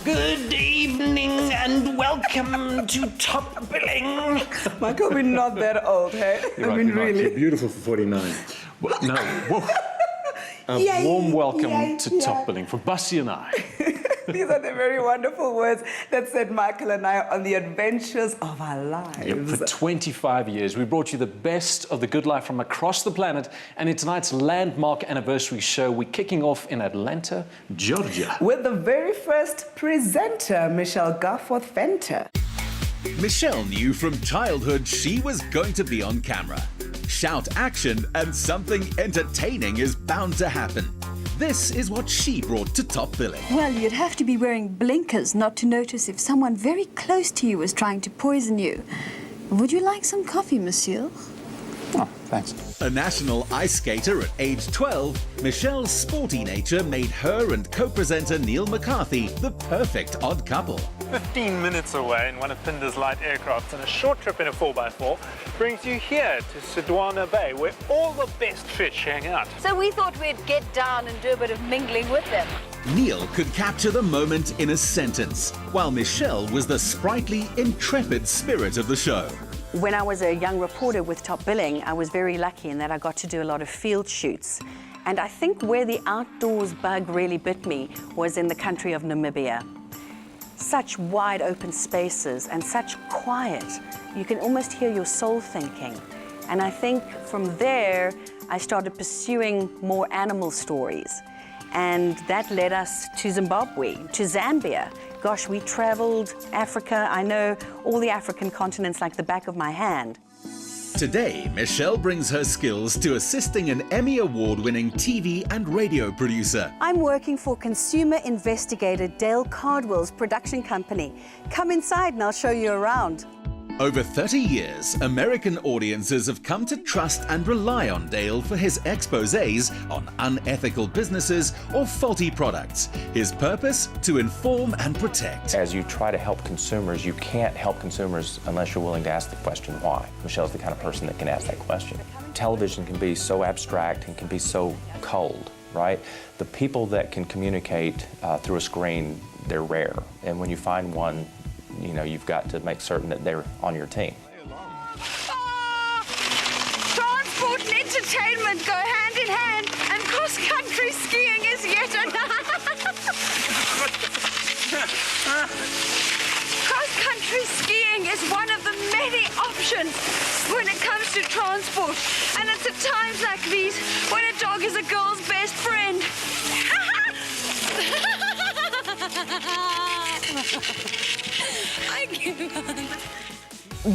Good evening and welcome to Top Billing. Michael, we're not that old, hey? You're really. You're beautiful for 49. Well, no, whoa. A warm welcome to Top Billing from Bussy and I. These are the very wonderful words that set Michael and I on the adventures of our lives. Yep, for 25 years, we brought you the best of the good life from across the planet, and in tonight's landmark anniversary show, we're kicking off in Atlanta, Georgia. With the very first presenter, Michelle Garforth-Venter. Michelle knew from childhood she was going to be on camera. Shout action and something entertaining is bound to happen. This is what she brought to Top Billing. Well, you'd have to be wearing blinkers not to notice if someone very close to you was trying to poison you. Would you like some coffee, monsieur? Oh, thanks. A national ice skater at age 12, Michelle's sporty nature made her and co-presenter Neil McCarthy the perfect odd couple. 15 minutes away in one of Pinder's light aircrafts, and a short trip in a 4x4 brings you here to Sedwana Bay, where all the best fish hang out. So we thought we'd get down and do a bit of mingling with them. Neil could capture the moment in a sentence, while Michelle was the sprightly, intrepid spirit of the show. When I was a young reporter with Top Billing, I was very lucky in that I got to do a lot of field shoots. And I think where the outdoors bug really bit me was in the country of Namibia. Such wide open spaces and such quiet. You can almost hear your soul thinking. And I think from there, I started pursuing more animal stories. And that led us to Zimbabwe, to Zambia. Gosh, we traveled Africa. I know all the African continents like the back of my hand. Today, Michelle brings her skills to assisting an Emmy Award-winning TV and radio producer. I'm working for consumer investigator Dale Cardwell's production company. Come inside and I'll show you around. Over 30 years, American audiences have come to trust and rely on Dale for his exposés on unethical businesses or faulty products. His purpose? To inform and protect. As you try to help consumers, you can't help consumers unless you're willing to ask the question why. Michelle's the kind of person that can ask that question. Television can be so abstract and can be so cold, right? The people that can communicate through a screen, they're rare. And when you find one, you know, you've got to make certain that they're on your team. Transport and entertainment go hand in hand, and cross-country skiing is yet another. Cross-country skiing is one of the many options when it comes to transport, and it's at times like these when a dog is a girl's best friend.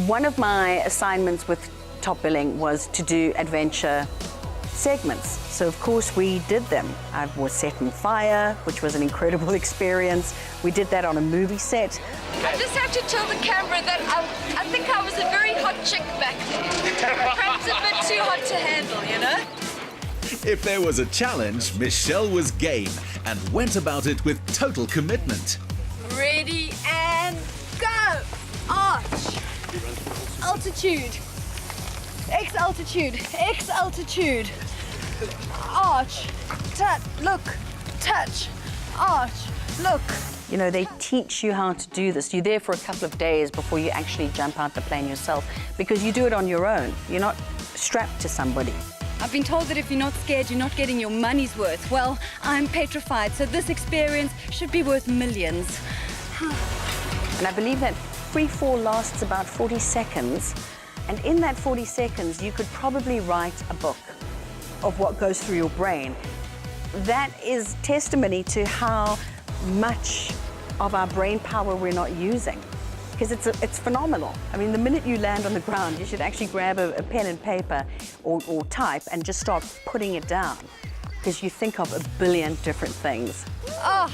One of my assignments with Top Billing was to do adventure segments. So of course we did them. I was set on fire, which was an incredible experience. We did that on a movie set. I just have to tell the camera that I think I was a very hot chick back then. Perhaps a bit too hot to handle, you know? If there was a challenge, Michelle was game and went about it with total commitment. Ready and go! Arch. Altitude. X-altitude. X-altitude. Arch. Touch. Look. Touch. Arch. Look. You know, they teach you how to do this. You're there for a couple of days before you actually jump out the plane yourself, because you do it on your own. You're not strapped to somebody. I've been told that if you're not scared, you're not getting your money's worth. Well, I'm petrified, so this experience should be worth millions. And I believe that free fall lasts about 40 seconds. And in that 40 seconds, you could probably write a book of what goes through your brain. That is testimony to how much of our brain power we're not using. Because it's phenomenal. I mean, the minute you land on the ground, you should actually grab a pen and paper or type and just start putting it down, because you think of a billion different things. Oh,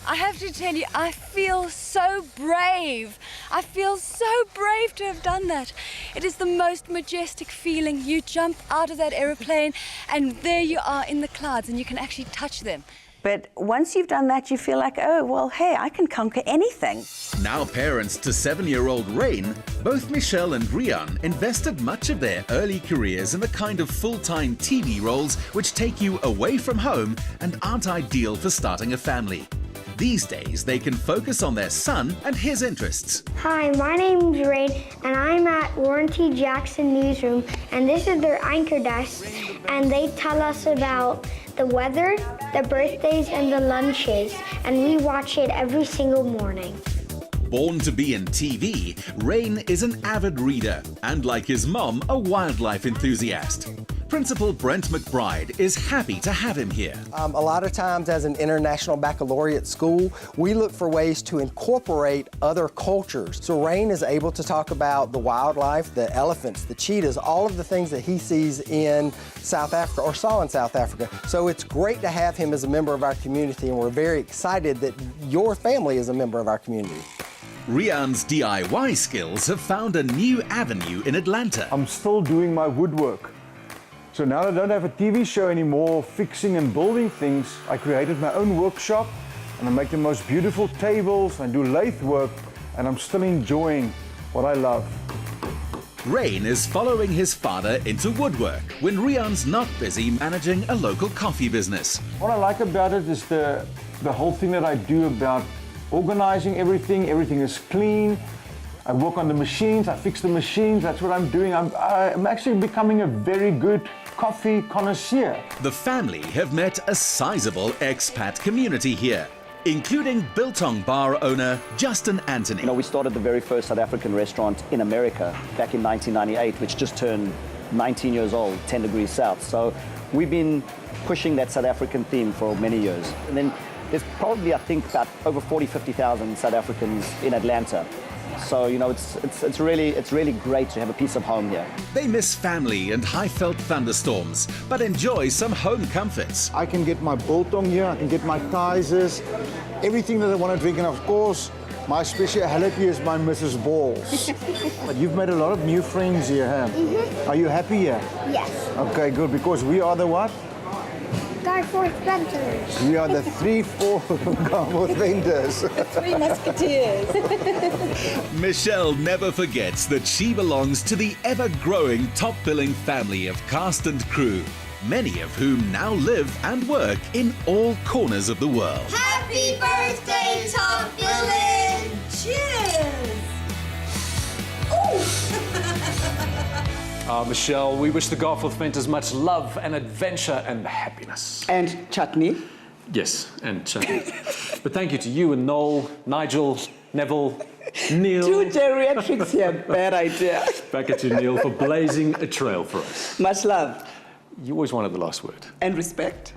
I have to tell you, I feel so brave. I feel so brave to have done that. It is the most majestic feeling. You jump out of that aeroplane and there you are in the clouds and you can actually touch them. But once you've done that, you feel like, oh, well, hey, I can conquer anything. Now parents to 7-year-old Rain, both Michelle and Rian invested much of their early careers in the kind of full-time TV roles which take you away from home and aren't ideal for starting a family. These days, they can focus on their son and his interests. Hi, my name's Rain, and I'm at Warren T. Jackson Newsroom, and this is their anchor desk, and they tell us about the weather, the birthdays, and the lunches, and we watch it every single morning. Born to be in TV, Rain is an avid reader and, like his mom, a wildlife enthusiast. Principal Brent McBride is happy to have him here. A lot of times as an international baccalaureate school, we look for ways to incorporate other cultures. So Rain is able to talk about the wildlife, the elephants, the cheetahs, all of the things that he sees in South Africa or saw in South Africa. So it's great to have him as a member of our community, and we're very excited that your family is a member of our community. Rian's DIY skills have found a new avenue in Atlanta. I'm still doing my woodwork. So now that I don't have a TV show anymore, fixing and building things, I created my own workshop, and I make the most beautiful tables, I do lathe work, and I'm still enjoying what I love. Rain is following his father into woodwork when Rian's not busy managing a local coffee business. What I like about it is the whole thing that I do about organizing everything. Everything is clean. I work on the machines, I fix the machines, that's what I'm doing. I'm actually becoming a very good coffee connoisseur. The family have met a sizable expat community here, including Biltong bar owner Justin Anthony. You know, we started the very first South African restaurant in America back in 1998, which just turned 19 years old, 10 degrees south. So we've been pushing that South African theme for many years. And then there's probably, I think, about over 50,000 South Africans in Atlanta. So, you know, it's really great to have a piece of home here. They miss family and high-felt thunderstorms, but enjoy some home comforts. I can get my biltong here, I can get my kaisers, everything that I want to drink, and of course, my speciality is my Mrs. Balls. But you've made a lot of new friends here, huh? Mm-hmm. Are you happy here? Yes. Okay, good, because we are the what? Garforth-Venters. We are the 3-4 Garforth-Venters. Three musketeers. Michelle never forgets that she belongs to the ever-growing top-billing family of cast and crew, many of whom now live and work in all corners of the world. Happy birthday, Top Billing! Cheers! Michelle, we wish the Garforth-Venters much love and adventure and happiness. And chutney. Yes, and chutney. But thank you to you and Noel, Nigel, Neville, Neil. 2 geriatrics here, bad idea. Back at you, Neil, for blazing a trail for us. Much love. You always wanted the last word. And respect.